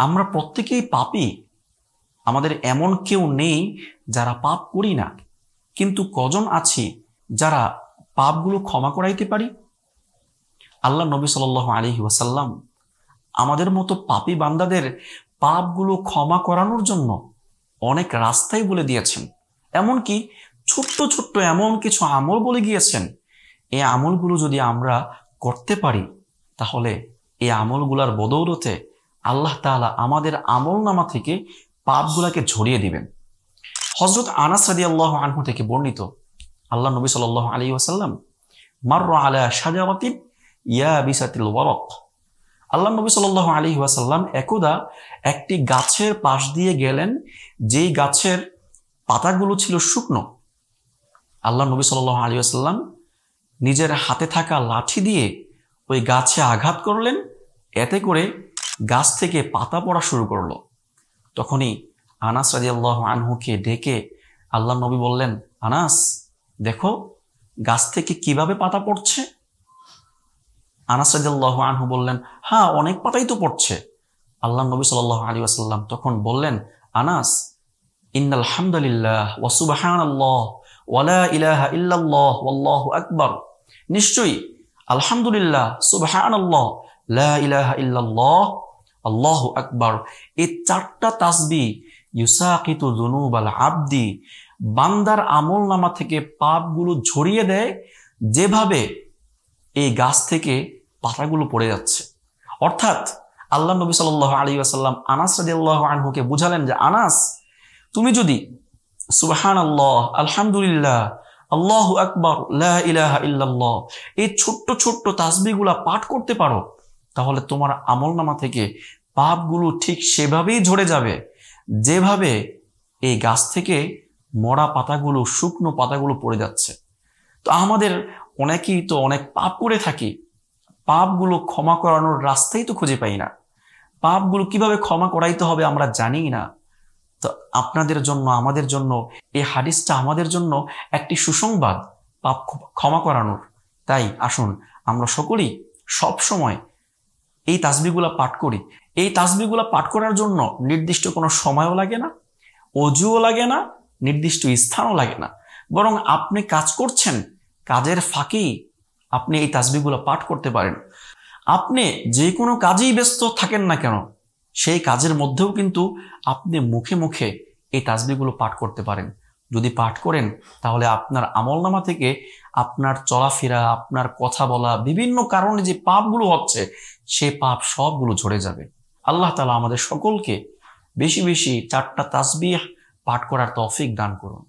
আমরা প্রত্যেকেই পাপী। আমাদের এমন কেউ নেই যারা পাপ করি না, কিন্তু কজন আছি যারা পাপগুলো ক্ষমা করাইতে পারি? আল্লাহ নবী সাল্লাল্লাহু আলাইহি ওয়াসাল্লাম আমাদের মতো পাপী বান্দাদের পাপগুলো ক্ষমা করানোর জন্য অনেক রাস্তাই বলে দিয়েছেন। এমনকি ছোট্ট ছোট্ট এমন কিছু আমল বলে গিয়েছেন, এই আমলগুলো যদি আমরা করতে পারি তাহলে এই আমলগুলার বদৌলতে আল্লাহ তাআলা আমাদের আমলনামা থেকে পাপগুলাকে ঝরিয়ে দিবেন। হযরত আনাস রাদিয়াল্লাহু আনহু থেকে বর্ণিত, আল্লাহ নবী সাল্লাল্লাহু আলাইহি ওয়াসাল্লাম মাররা আলা শাজারাতিন ইয়াবিসাতিল ওয়ারাক, আল্লাহ নবী সাল্লাল্লাহু আলাইহি ওয়াসাল্লাম একদা একটি গাছের পাশ দিয়ে গেলেন যেই গাছের পাতাগুলো ছিল শুকনো। আল্লাহ নবী সাল্লাল্লাহু আলাইহি ওয়াসাল্লাম নিজের হাতে থাকা লাঠি দিয়ে ওই গাছে আঘাত করলেন, এতে করে গাছ থেকে পাতা পড়া শুরু করলো। তখনই আনাস রাদিয়াল্লাহু আনহুকে ডেকে আল্লাহ নবী বললেন, আনাস দেখো গাছ থেকে কিভাবে পাতা পড়ছে। আনাস রাদিয়াল্লাহু আনহু বললেন, হ্যাঁ অনেক পাতাই তো পড়ছে। আল্লাহ নবী সাল্লাল্লাহু আলাইহি ওয়াসাল্লাম তখন বললেন, আনাস ইন্নাল হামদুলিল্লাহ ওয়া সুবহানাল্লাহ ওয়া লা ইলাহা ইল্লাল্লাহ ওয়াল্লাহু আকবার, নিশ্চয়ই আলহামদুলিল্লাহ, সুবহানাল্লাহ, লা ইলাহা ইল্লাল্লাহ, আল্লাহু আকবার, এই চারটা তাসবিহ ইউসাকিতু যুনুবাল আবদি, বান্দার আমলনামা থেকে পাপগুলো ঝরিয়ে দেয় যেভাবে এই গাছ থেকে পাতাগুলো পড়ে যাচ্ছে। অর্থাৎ আল্লাহ নবী সাল্লাল্লাহু আলাইহি ওয়াসাল্লাম আনাস রাদিয়াল্লাহু আনহুকে বুঝালেন যে আনাস তুমি যদি সুবহানাল্লাহ, আলহামদুলিল্লাহ, আল্লাহু আকবার, লা ইলাহা ইল্লাল্লাহ এই ছোট্ট ছোট্ট তাসবিহগুলা পাঠ করতে পারো তাহলে তোমার আমলনামা থেকে পাপগুলো ঠিক সেভাবেই ঝরে যাবে যেভাবে এই গাছ থেকে মরা পাতাগুলো, শুকনো পাতাগুলো পড়ে যাচ্ছে। তো আমাদের অনেকেই তো অনেক পাপ করে থাকি, পাপগুলো ক্ষমা করানোর রাস্তাই তো খুঁজে পাই না। পাপগুলো কিভাবে ক্ষমা করাইতে হবে আমরা জানি না। তো আপনাদের জন্য, আমাদের জন্য এই হাদিসটা আমাদের জন্য একটি সুসংবাদ পাপ ক্ষমা করানোর। তাই আসুন আমরা সকলেই সব সময় এই তাসবিহগুলা পাঠ করি। এই তাসবিহগুলা পাঠ করার জন্য নির্দিষ্ট কোনো সময়ও লাগে না, অজুও লাগে না, নির্দিষ্ট স্থানও লাগে না। বরং আপনি কাজ করছেন, কাজের ফাঁকেই আপনি এই তাসবিহগুলো পাঠ করতে পারেন। আপনি যে কোনো কাজেই ব্যস্ত থাকেন না কেন, সেই কাজের মধ্যেও কিন্তু আপনি মুখে মুখে এই তাসবিহগুলো পাঠ করতে পারেন। যদি পাঠ করেন তাহলে আপনার আমলনামা থেকে আপনার চলাফেরা, আপনার কথা বলা, বিভিন্ন কারণে যে পাপগুলো হচ্ছে সে পাপ সবগুলো ঝরে যাবে। আল্লাহ তাআলা আমাদের সকলকে বেশি বেশি চারটা তাসবিহ পাঠ করার তৌফিক দান করুন।